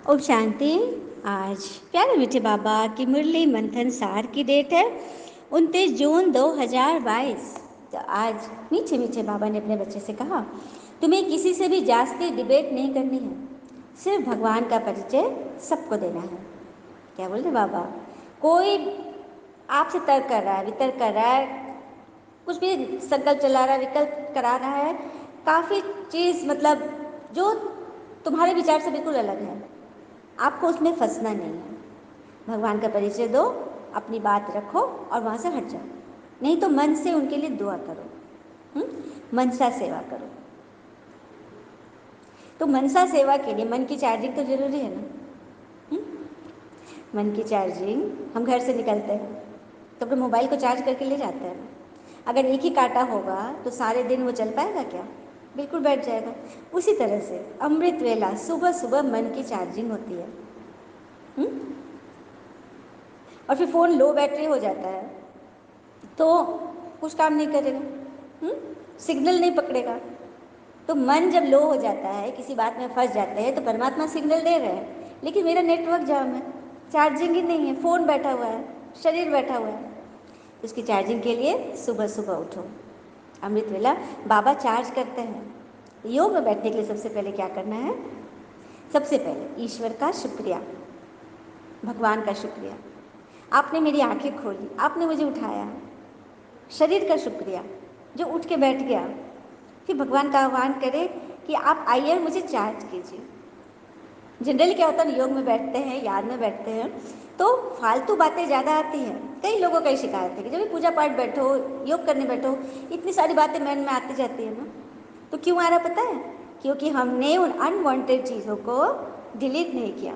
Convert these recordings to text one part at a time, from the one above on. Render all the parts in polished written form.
ओम शांति। आज प्यारे मीठे बाबा की मुरली मंथन सार की डेट है 29 जून 2022। तो आज मीठे मीठे बाबा ने अपने बच्चे से कहा, तुम्हें किसी से भी जास्ती डिबेट नहीं करनी है, सिर्फ भगवान का परिचय सबको देना है। क्या बोलते बाबा? कोई आपसे तर्क कर रहा है, वितर्क कर रहा है, कुछ भी संकल्प चला रहा है, विकल्प करा रहा है, काफ़ी चीज़ मतलब जो तुम्हारे विचार से बिल्कुल अलग है, आपको उसमें फंसना नहीं है। भगवान का परिचय दो, अपनी बात रखो और वहाँ से हट जाओ। नहीं तो मन से उनके लिए दुआ करो, मनसा सेवा करो। तो मनसा सेवा के लिए मन की चार्जिंग तो जरूरी है ना। मन की चार्जिंग, हम घर से निकलते हैं तो अपने मोबाइल को चार्ज करके ले जाते हैं। अगर एक ही कांटा होगा तो सारे दिन वो चल पाएगा क्या? बिल्कुल बैठ जाएगा। उसी तरह से अमृत वेला सुबह सुबह मन की चार्जिंग होती है। और फिर फ़ोन लो बैटरी हो जाता है तो कुछ काम नहीं करेगा, सिग्नल नहीं पकड़ेगा। तो मन जब लो हो जाता है, किसी बात में फंस जाते हैं, तो परमात्मा सिग्नल दे रहे हैं, लेकिन मेरा नेटवर्क जाम है, चार्जिंग ही नहीं है, फ़ोन बैठा हुआ है, शरीर बैठा हुआ है। उसकी चार्जिंग के लिए सुबह सुबह उठो। अमृत वेला बाबा चार्ज करते हैं। योग में बैठने के लिए सबसे पहले क्या करना है? सबसे पहले ईश्वर का शुक्रिया, भगवान का शुक्रिया। आपने मेरी आंखें खोली, आपने मुझे उठाया। शरीर का शुक्रिया जो उठ के बैठ गया। फिर भगवान का आह्वान करें कि आप आइए और मुझे चार्ज कीजिए। जनरली क्या होता है, योग में बैठते हैं, याद में बैठते हैं, तो फालतू बातें ज़्यादा आती हैं। कई लोगों का शिकायत है कि जब भी पूजा पाठ बैठो, योग करने बैठो, इतनी सारी बातें मन में आती जाती है ना। तो क्यों आ रहा पता है? क्योंकि हमने उन अनवांटेड चीज़ों को डिलीट नहीं किया।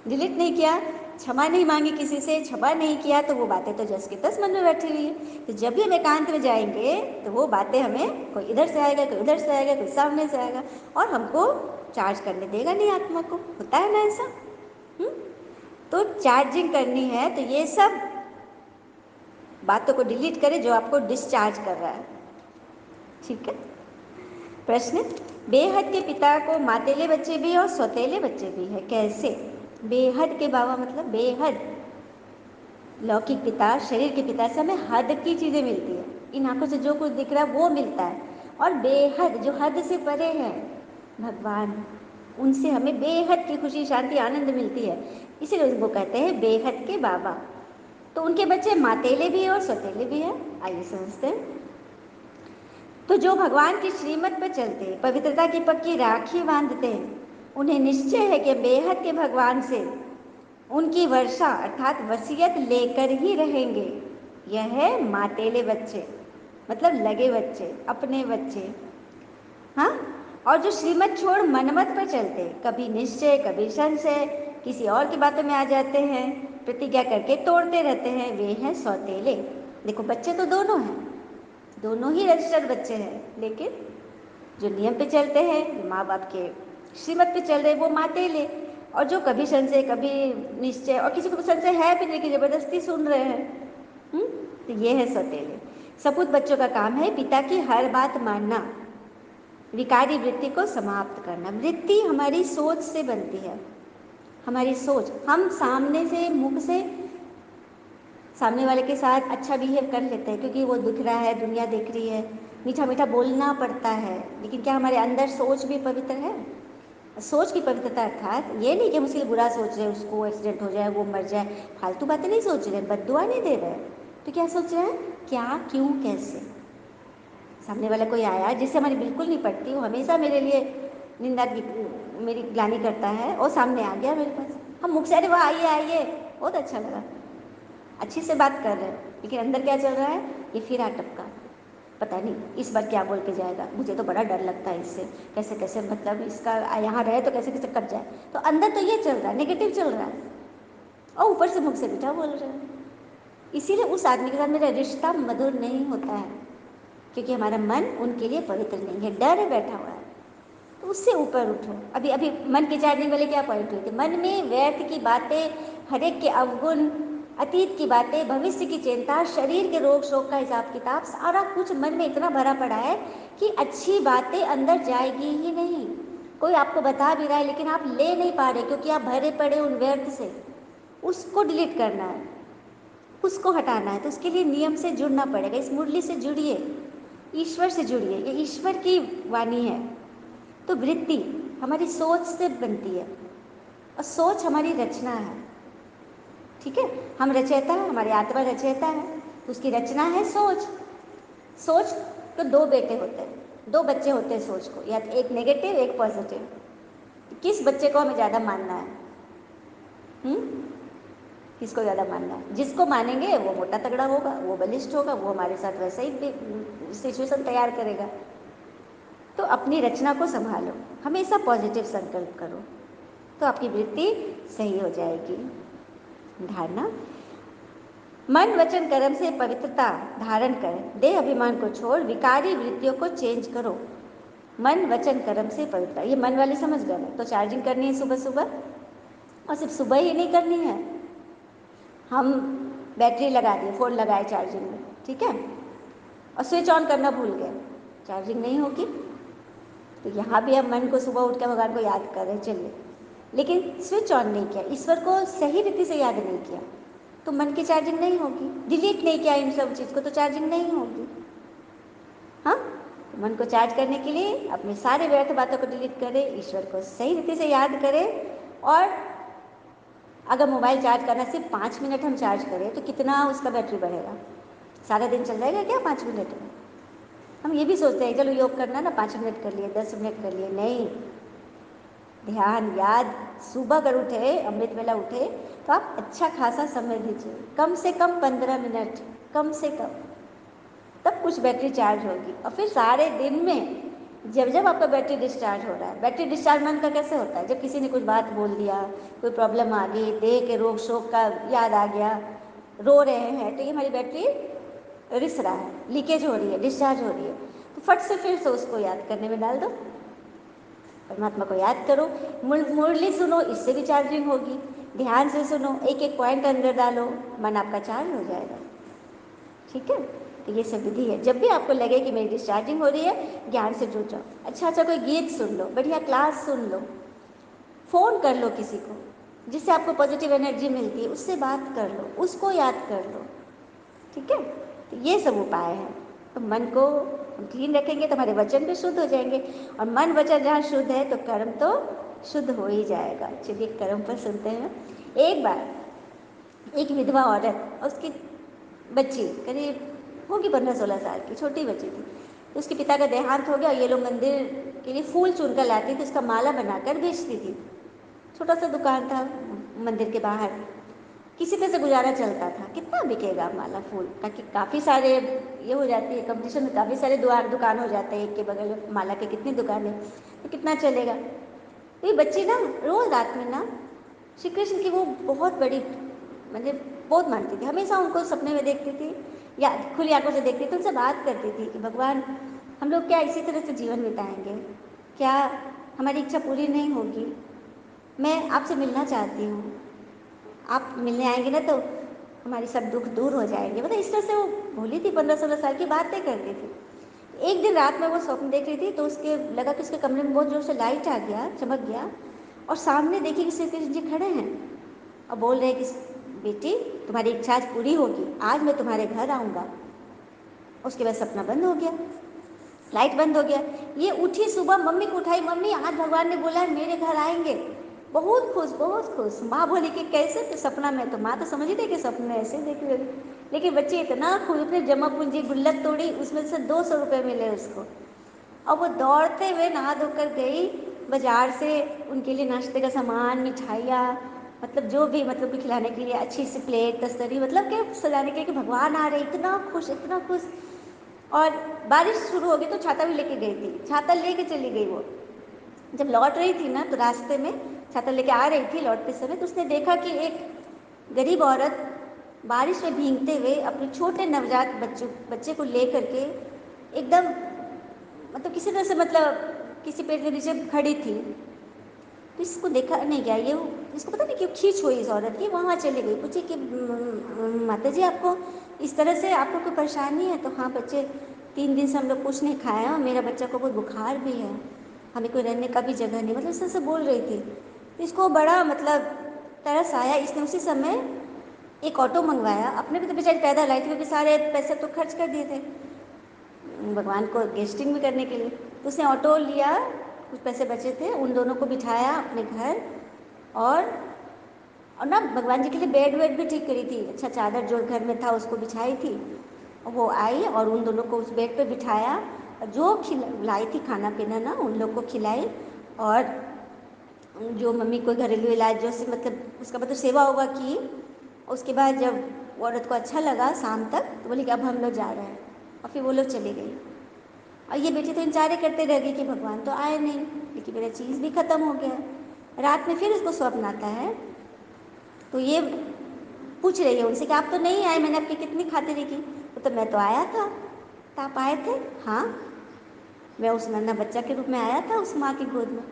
डिलीट नहीं किया, क्षमा नहीं मांगी किसी से, क्षमा नहीं किया, तो वो बातें तो जस की तस मन में बैठी हुई है। तो जब भी हम एकांत में जाएंगे तो वो बातें हमें, कोई इधर से आएगा, कोई उधर से आएगा, कोई सामने से आएगा, और हमको चार्ज करने देगा नहीं आत्मा को। होता है ना ऐसा? तो चार्जिंग करनी है तो ये सब बातों को डिलीट करें जो आपको डिस्चार्ज कर रहा है। ठीक है। प्रश्न, बेहद के पिता को मातेले बच्चे भी और सौतेले बच्चे भी है, कैसे? बेहद के बाबा मतलब बेहद, लौकिक पिता, शरीर के पिता से हमें हद की चीज़ें मिलती है। इन आंखों से जो कुछ दिख रहा है वो मिलता है, और बेहद जो हद से परे है भगवान, उनसे हमें बेहद की खुशी, शांति, आनंद मिलती है। इसीलिए उनको कहते हैं बेहद के बाबा। तो उनके बच्चे मातेले भी है और सौतेले भी है। आइए समझते हैं। तो जो भगवान की श्रीमत पर चलते, पवित्रता की पक्की राखी बांधते हैं, उन्हें निश्चय है कि बेहद के भगवान से उनकी वर्षा अर्थात वसीयत लेकर ही रहेंगे। यह है मातेले बच्चे, मतलब लगे बच्चे, अपने बच्चे। हाँ, और जो श्रीमत छोड़ मनमत पर चलते, कभी निश्चय कभी संशय, किसी और की बातों में आ जाते हैं, प्रतिज्ञा करके तोड़ते रहते हैं, वे हैं सौतेले। देखो, बच्चे तो दोनों हैं, दोनों ही रजिस्टर्ड बच्चे हैं, लेकिन जो नियम पे चलते हैं, जो माँ बाप के श्रीमत पे चल रहे, वो मातेले। और जो कभी संशय कभी निश्चय, और किसी को संशय है भी नहीं कि जबरदस्ती सुन रहे हैं, तो ये है सौतेले। सपूत बच्चों का काम है पिता की हर बात मानना, विकारी वृत्ति को समाप्त करना। वृत्ति हमारी सोच से बनती है, हमारी सोच। हम सामने से, मुख से सामने वाले के साथ अच्छा बिहेव कर लेते हैं क्योंकि वो दिख रहा है, दुनिया देख रही है, मीठा मीठा बोलना पड़ता है, लेकिन क्या हमारे अंदर सोच भी पवित्र है? सोच की पवित्रता अर्थात ये नहीं कि हम उसके लिए बुरा सोच रहे हैं, उसको एक्सीडेंट हो जाए, वो मर जाए, फालतू बातें नहीं सोच रहे, बद्दुआ नहीं दे रहे, तो क्या सोच रहे हैं? क्या, क्यों, कैसे। सामने वाला कोई आया जिससे हमारी बिल्कुल नहीं पड़ती, वो हमेशा मेरे लिए निंदा, मेरी ग्लानि करता है, और सामने आ गया मेरे पास, हम मुख से अरे वाह आइए आइए, बहुत अच्छा लगा, अच्छी से बात कर रहे हैं, लेकिन अंदर क्या चल रहा है? ये फिर आ टपका, पता नहीं इस बार क्या बोल के जाएगा, मुझे तो बड़ा डर लगता है इससे, कैसे कैसे, मतलब इसका यहाँ रहे तो कैसे कैसे कट जाए। तो अंदर तो ये चल रहा है, नेगेटिव चल रहा है, और ऊपर से मुख से मीठा बोल रहे हैं। इसीलिए उस आदमी के साथ मेरा रिश्ता मधुर नहीं होता है, क्योंकि हमारा मन उनके लिए पवित्र नहीं है, डर है बैठा हुआ है। तो उससे ऊपर उठो। अभी अभी मन की चार्जिंग वाले क्या पॉइंट हुई थी? मन में व्यर्थ की बातें, हरेक के अवगुण, अतीत की बातें, भविष्य की चिंता, शरीर के रोग शोक का हिसाब किताब, सारा कुछ मन में इतना भरा पड़ा है कि अच्छी बातें अंदर जाएगी ही नहीं। कोई आपको बता भी रहा है लेकिन आप ले नहीं पा रहे क्योंकि आप भरे पड़े उन व्यर्थ से, उसको डिलीट करना है, उसको हटाना है। तो उसके लिए नियम से जुड़ना पड़ेगा। इस मुरली से जुड़िए, ईश्वर से जुड़िए, ये ईश्वर की वाणी है। तो वृत्ति हमारी सोच से बनती है और सोच हमारी रचना है, ठीक है। हम रचयिता है, हमारी आत्मा रचयिता है, तो उसकी रचना है सोच। सोच तो दो बेटे होते हैं, दो बच्चे होते हैं सोच को, या एक नेगेटिव एक पॉजिटिव। किस बच्चे को हमें ज़्यादा मानना है? किसको ज़्यादा मानना है? जिसको मानेंगे वो मोटा तगड़ा होगा, वो बलिष्ठ होगा, वो हमारे साथ वैसा ही सिचुएशन तैयार करेगा। तो अपनी रचना को संभालो, हमेशा पॉजिटिव संकल्प करो, तो आपकी वृत्ति सही हो जाएगी। धारणा, मन वचन कर्म से पवित्रता धारण कर देह अभिमान को छोड़ विकारी वृत्तियों को चेंज करो। मन वचन कर्म से पवित्रता, ये मन वाली समझ गए ना? तो चार्जिंग करनी है सुबह सुबह, और सिर्फ सुबह ही नहीं करनी है। हम बैटरी लगा दिए, फ़ोन लगाए चार्जिंग में, ठीक है, और स्विच ऑन करना भूल गए, चार्जिंग नहीं होगी। तो यहाँ भी हम मन को सुबह उठ कर भगवान को याद कर रहे चलिए, लेकिन स्विच ऑन नहीं किया, ईश्वर को सही रीति से याद नहीं किया, तो मन की चार्जिंग नहीं होगी। डिलीट नहीं किया इन सब चीज़ को, तो चार्जिंग नहीं होगी। हाँ, तो मन को चार्ज करने के लिए अपने सारे व्यर्थ बातों को डिलीट करें, ईश्वर को सही रीति से याद करें। और अगर मोबाइल चार्ज करना सिर्फ 5 मिनट हम चार्ज करें तो कितना उसका बैटरी बढ़ेगा? सारा दिन चल जाएगा क्या 5 मिनट में? हम ये भी सोचते हैं चलो योग करना ना, 5 मिनट कर लिए, 10 मिनट कर लिए, नहीं। ध्यान याद सुबह अगर उठे, अमृत वेला उठे, तो आप अच्छा खासा समय दीजिए, कम से कम 15 मिनट, कम से कम, तब कुछ बैटरी चार्ज होगी। और फिर सारे दिन में जब जब आपका बैटरी डिस्चार्ज हो रहा है, बैटरी डिस्चार्ज मन का कैसे होता है? जब किसी ने कुछ बात बोल दिया, कोई प्रॉब्लम आ गई, देह के रोग शोक का याद आ गया, रो रहे हैं, तो ये हमारी बैटरी रिस रहा है, लीकेज हो रही है, डिस्चार्ज हो रही है, तो फट से फिर से उसको याद करने में डाल दो, परमात्मा को याद करो, मुरली सुनो, इससे भी चार्जिंग होगी। ध्यान से सुनो, एक एक पॉइंट अंदर डालो, मन आपका चार्ज हो जाएगा, ठीक है। तो ये सब विधि है। जब भी आपको लगे कि मेरी डिस्चार्जिंग हो रही है, ज्ञान से जुड़ जाओ, अच्छा कोई गीत सुन लो, बढ़िया क्लास सुन लो, फ़ोन कर लो किसी को जिससे आपको पॉजिटिव एनर्जी मिलती है, उससे बात कर लो, उसको याद कर लो, ठीक है। तो ये सब उपाय हैं। तो मन को क्लीन रखेंगे तो हमारे वचन भी शुद्ध हो जाएंगे, और मन वचन जहाँ शुद्ध है तो कर्म तो शुद्ध हो ही जाएगा। चलिए कर्म पर सुनते हैं। एक बार एक विधवा औरत और उसकी बच्ची, करीब होगी 15-16 साल की, छोटी बच्ची थी, तो उसके पिता का देहांत हो गया, और ये लोग मंदिर के लिए फूल चुन कर लाती थी, उसका माला बनाकर बेचती थी। छोटा सा दुकान था मंदिर के बाहर, किसी तरह से गुजारा चलता था। कितना बिकेगा माला फूल, ताकि काफ़ी सारे ये हो जाती है कंपटीशन में, काफ़ी सारे दुकान हो जाते हैं, एक के बगल में माला के कितनी दुकानें, तो कितना चलेगा। तो ये बच्ची ना रोज़ रात में ना श्री कृष्ण की वो बहुत बड़ी, मतलब बहुत मानती थी, हमेशा उनको सपने में देखती थी या खुली आंखों से देखती थी, उनसे बात करती थी कि भगवान हम लोग क्या इसी तरह से जीवन बिताएंगे, क्या हमारी इच्छा पूरी नहीं होगी, मैं आपसे मिलना चाहती हूँ, आप मिलने आएंगे ना तो हमारी सब दुख दूर हो जाएंगे। मतलब इस तरह से वो भोली थी, 15-16 साल की बातें करती थी। एक दिन रात में वो स्वप्न देख रही थी, तो उसके लगा कि उसके कमरे में बहुत जोर से लाइट आ गया, चमक गया, और सामने देखी कि श्री कृष्ण जी खड़े हैं और बोल रहे हैं कि बेटी तुम्हारी इच्छा आज पूरी होगी, आज मैं तुम्हारे घर आऊँगा। उसके बाद सपना बंद हो गया, लाइट बंद हो गया। ये उठी सुबह, मम्मी को उठाई, मम्मी आज भगवान ने बोला है मेरे घर आएंगे। बहुत खुश, बहुत खुश। माँ बोली कि कैसे? तो सपना में, तो माँ तो समझ ही थी कि सपने ऐसे देख रही, लेकिन बच्ची इतना खुश, उसने जमा पूंजी गुल्लक तोड़ी, उसमें से 200 रुपये मिले उसको, और वो दौड़ते हुए नहा धोकर गई बाजार से उनके लिए नाश्ते का सामान, मिठाइयाँ, मतलब जो भी, मतलब कि खिलाने के लिए अच्छी सी प्लेट तस्तरी, मतलब कि सजाने के लिए कि भगवान आ रहे, इतना खुश, इतना खुश। और बारिश शुरू हो गई तो छाता भी लेके गई थी, छाता लेके चली गई वो। जब लौट रही थी ना तो रास्ते में छाता लेके आ रही थी, लौटते समय तो उसने देखा कि एक गरीब औरत बारिश में भीगते हुए अपने छोटे नवजात बच्चे को ले करके एकदम, मतलब किसी तरह से, मतलब किसी पेड़ के नीचे खड़ी थी। तो इसको देखा नहीं गया, ये इसको पता नहीं क्यों खींच हुई इस औरत की, वहाँ चली गई, पूछी कि माता जी आपको इस तरह से, आपको कोई परेशानी है? तो हाँ बच्चे 3 दिन से हम लोग कुछ नहीं खाया, मेरा बच्चा को कोई बुखार भी है। हमें कोई रहने का भी जगह नहीं, मतलब इस तरह से बोल रही थी। तो इसको बड़ा मतलब तरस आया। इसने उसी समय एक ऑटो मंगवाया। अपने भी तो बेचारी पैदल आई थी, क्योंकि सारे पैसे तो खर्च कर दिए थे भगवान को गेस्टिंग भी करने के लिए। तो उसने ऑटो लिया, कुछ पैसे बचे थे, उन दोनों को बिठाया अपने घर, और ना भगवान जी के लिए बेड वेड भी ठीक करी थी। अच्छा चादर जो घर में था उसको बिछाई थी। वो आई और उन दोनों को उस बेड पे बिठाया, और जो खिलाई थी खाना पीना ना उन लोग को खिलाई। और जो मम्मी को घरेलू इलाज जो से मतलब उसका मतलब सेवा होगा की। उसके बाद जब औरत को अच्छा लगा शाम तक, तो बोली कि अब हम लोग जा रहे हैं, और फिर वो लोग चली गई। और ये बेटी तो इंतजार करते रह गई कि भगवान तो आए नहीं, लेकिन मेरा चीज़ भी ख़त्म हो गया। रात में फिर उसको स्वप्न आता है, तो ये पूछ रही है उनसे कि आप तो नहीं आए, मैंने आपकी कितनी खातिरी की। तो मैं तो आया था। तो आप आए थे? हाँ, मैं उस नन्हा बच्चा के रूप में आया था उस माँ की गोद में।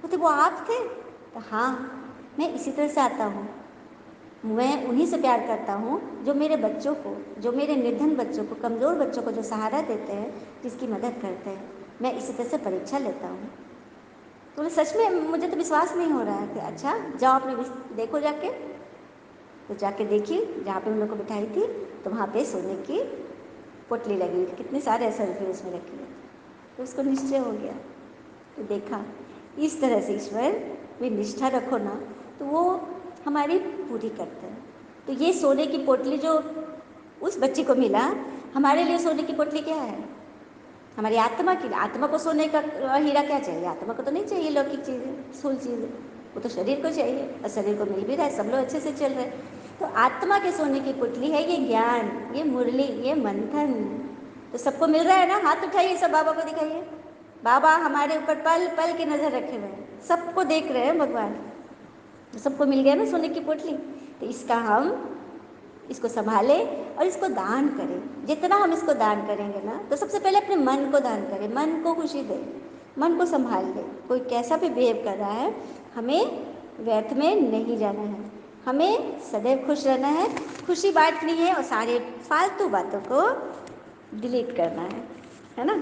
बोलते वो आप थे? तो हाँ, मैं इसी तरह से आता हूँ। मैं उन्हीं से प्यार करता हूँ जो मेरे बच्चों को, जो मेरे निर्धन बच्चों को, कमज़ोर बच्चों को जो सहारा देते हैं, जिसकी मदद करते हैं, मैं इसी तरह से परीक्षा लेता हूँ। तो सच में मुझे तो विश्वास नहीं हो रहा है कि अच्छा जाओ अपने देखो जाके। तो जाके देखी जहाँ पे उन लोग को बिठाई थी, तो वहाँ पे सोने की पोटली लगी हुई थी, कितने सारे 80 रुपये उसमें रखे हुए थे। तो उसको निश्चय हो गया। तो देखा इस तरह से ईश्वर में निष्ठा रखो ना, तो वो हमारी पूरी करते हैं। तो ये सोने की पोटली जो उस बच्ची को मिला, हमारे लिए सोने की पोटली क्या है? हमारी आत्मा की। आत्मा को सोने का हीरा क्या चाहिए? आत्मा को तो नहीं चाहिए लौकिक चीज़ें, स्थूल चीज़ें, वो तो शरीर को चाहिए, और शरीर को मिल भी रहा है, सब लोग अच्छे से चल रहे हैं। तो आत्मा के सोने की पुतली है ये ज्ञान, ये मुरली, ये मंथन। तो सबको मिल रहा है ना? हाथ उठाइए, सब बाबा को दिखाइए। बाबा हमारे ऊपर पल पल की नज़र रखे हुए हैं, सबको देख रहे हैं भगवान। तो सबको मिल गया ना सोने की पोटली। तो इसका हम इसको संभालें और इसको दान करें। जितना हम इसको दान करेंगे ना, तो सबसे पहले अपने मन को दान करें, मन को खुशी दें, मन को संभाल लें। कोई कैसा भी बिहेव कर रहा है, हमें व्यर्थ में नहीं जाना है, हमें सदैव खुश रहना है, खुशी बांटनी है, और सारे फालतू बातों को डिलीट करना है ना।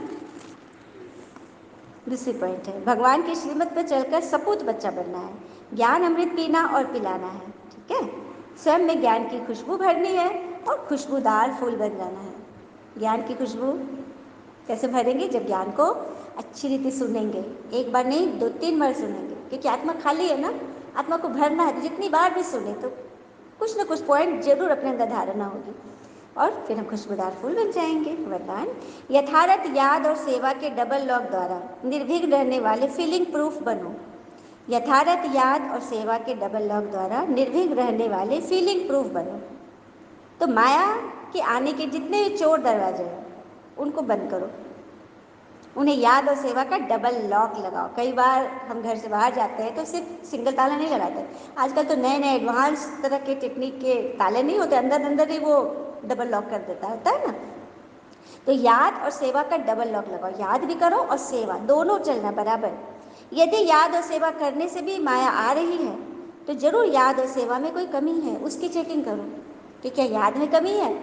दूसरी पॉइंट है, भगवान की श्रीमत पर चलकर सपूत बच्चा बनना है, ज्ञान अमृत पीना और पिलाना है। ठीक है, स्वयं में ज्ञान की खुशबू भरनी है और खुशबूदार फूल बन जाना है। ज्ञान की खुशबू कैसे भरेंगे? जब ज्ञान को अच्छी रीति सुनेंगे, एक बार नहीं 2-3 बार सुनेंगे, क्योंकि आत्मा खाली है ना, आत्मा को भरना है। तो जितनी बार भी सुने तो कुछ ना कुछ पॉइंट जरूर अपने अंदर धारणा होगी, और फिर हम खुशबूदार फूल बन जाएंगे। वरदान, यथार्थ याद और सेवा के डबल लॉक द्वारा निर्भीक रहने वाले फीलिंग प्रूफ बनो। यथार्थ याद और सेवा के डबल लॉक द्वारा निर्भीक रहने वाले फीलिंग प्रूफ बनो। तो माया के आने के जितने भी चोर दरवाजे हैं उनको बंद करो, उन्हें याद और सेवा का डबल लॉक लगाओ। कई बार हम घर से बाहर जाते हैं तो सिर्फ सिंगल ताला नहीं लगाते, आजकल तो नए नए एडवांस तरह के टेक्निक के ताले नहीं होते, अंदर अंदर ही वो डबल लॉक कर देता होता है ना। तो याद और सेवा का डबल लॉक लगाओ, याद भी करो और सेवा, दोनों चलना बराबर। यदि याद और सेवा करने से भी माया आ रही है, तो जरूर याद और सेवा में कोई कमी है, उसकी चेकिंग करो कि क्या याद में कमी है।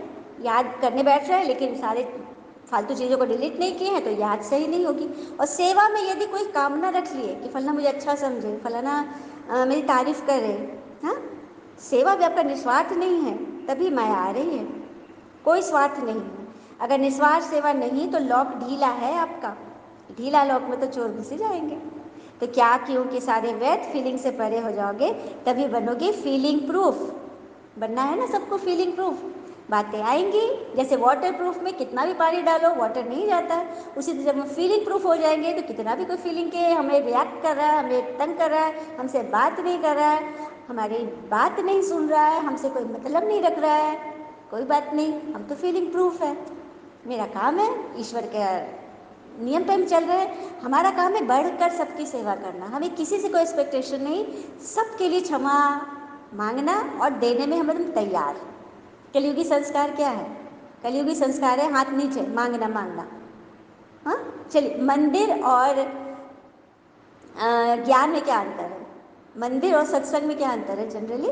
याद करने बैठ रहे हैं लेकिन सारे फालतू चीज़ों को डिलीट नहीं किए हैं, तो याद सही नहीं होगी। और सेवा में यदि कोई कामना रख लिए कि फलाना मुझे अच्छा समझे, फलाना मेरी तारीफ करे, हाँ, सेवा भी आपका निस्वार्थ नहीं है, तभी माया आ रही है, कोई स्वार्थ नहीं है। अगर निस्वार्थ सेवा नहीं तो लॉक ढीला है आपका, ढीला लॉक में तो चोर घुस जाएंगे। तो क्या क्योंकि सारे व्यर्थ फीलिंग से परे हो जाओगे, तभी बनोगे फीलिंग प्रूफ। बनना है ना सबको फीलिंग प्रूफ। बातें आएंगी, जैसे वाटर प्रूफ में कितना भी पानी डालो वाटर नहीं जाता है, उसी तरह जब हम फीलिंग प्रूफ हो जाएंगे तो कितना भी कोई फीलिंग के हमें रिएक्ट कर रहा है, हमें तंग कर रहा है, हमसे बात नहीं कर रहा है, हमारी बात नहीं सुन रहा है, हमसे कोई मतलब नहीं रख रहा है, कोई बात नहीं, हम तो फीलिंग प्रूफ है। मेरा काम है, ईश्वर के नियम पे हम चल रहे हैं, हमारा काम है बढ़कर सबकी सेवा करना, हमें किसी से कोई एक्सपेक्टेशन नहीं, सबके लिए क्षमा मांगना और देने में हम एकदम तैयार। कलयुगी संस्कार क्या है? कलयुगी संस्कार है हाथ नीचे, मांगना मांगना। हाँ, चलिए, मंदिर और ज्ञान में क्या अंतर है? मंदिर और सत्संग में क्या अंतर है जनरली?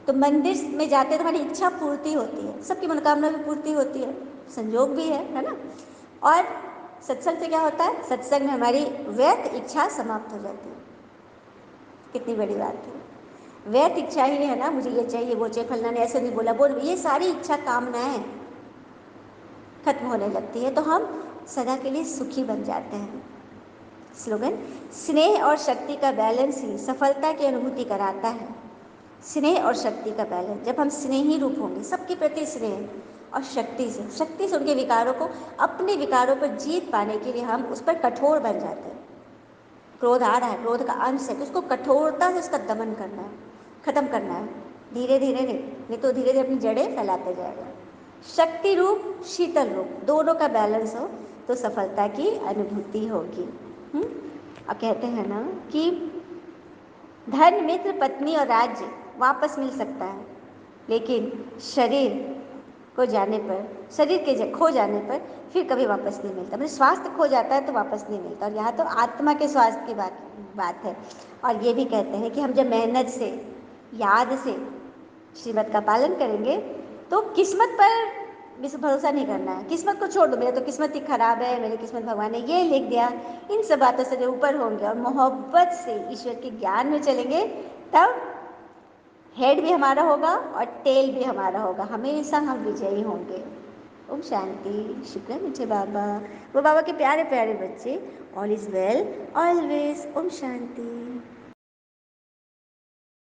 तो मंदिर में जाते हैं तो हमारी इच्छा पूर्ति होती है, सबकी मनोकामना भी पूर्ति होती है, संयोग भी है ना। और सत्संग से क्या होता है? सत्संग में हमारी व्यर्थ इच्छा समाप्त हो जाती है। कितनी बड़ी बात है। व्यर्थ इच्छा ही है ना, मुझे ये चाहिए, वो चाहिए, फलना ने ऐसे नहीं बोला, बोल, ये सारी इच्छा कामनाएं खत्म होने लगती है, तो हम सदा के लिए सुखी बन जाते हैं। स्लोगन, स्नेह और शक्ति का बैलेंस ही सफलता की अनुभूति कराता है। स्नेह और शक्ति का बैलेंस, जब हम स्नेही रूप होंगे, सबके प्रति स्नेह और शक्ति से उनके विकारों को, अपने विकारों पर जीत पाने के लिए हम उस पर कठोर बन जाते हैं। क्रोध आ रहा है, क्रोध का अंश है, तो उसको कठोरता से उसका दमन करना है, खत्म करना है, धीरे धीरे नहीं तो धीरे धीरे अपनी जड़ें फैलाते जाएगा। शक्ति रूप, शीतल रूप, दोनों का बैलेंस हो तो सफलता की अनुभूति होगी। अब कहते हैं ना कि धन, मित्र, पत्नी और राज्य वापस मिल सकता है, लेकिन शरीर को जाने पर, शरीर के खो जाने पर फिर कभी वापस नहीं मिलता। मतलब स्वास्थ्य खो जाता है तो वापस नहीं मिलता, और यहाँ तो आत्मा के स्वास्थ्य की बात है। और ये भी कहते हैं कि हम जब मेहनत से, याद से श्रीमत का पालन करेंगे तो किस्मत पर भरोसा नहीं करना है। किस्मत को छोड़ दो, मेरा तो किस्मत ही खराब है, मेरी किस्मत भगवान ने ये लिख दिया, इन सब बातों से जो ऊपर होंगे और मोहब्बत से ईश्वर के ज्ञान में चलेंगे, तब हेड भी हमारा होगा और टेल भी हमारा होगा, हमेशा हम विजयी होंगे। ओम शांति। शुक्र है मीठे बाबा, वो बाबा के प्यारे प्यारे बच्चे। All is well always. ओम शांति।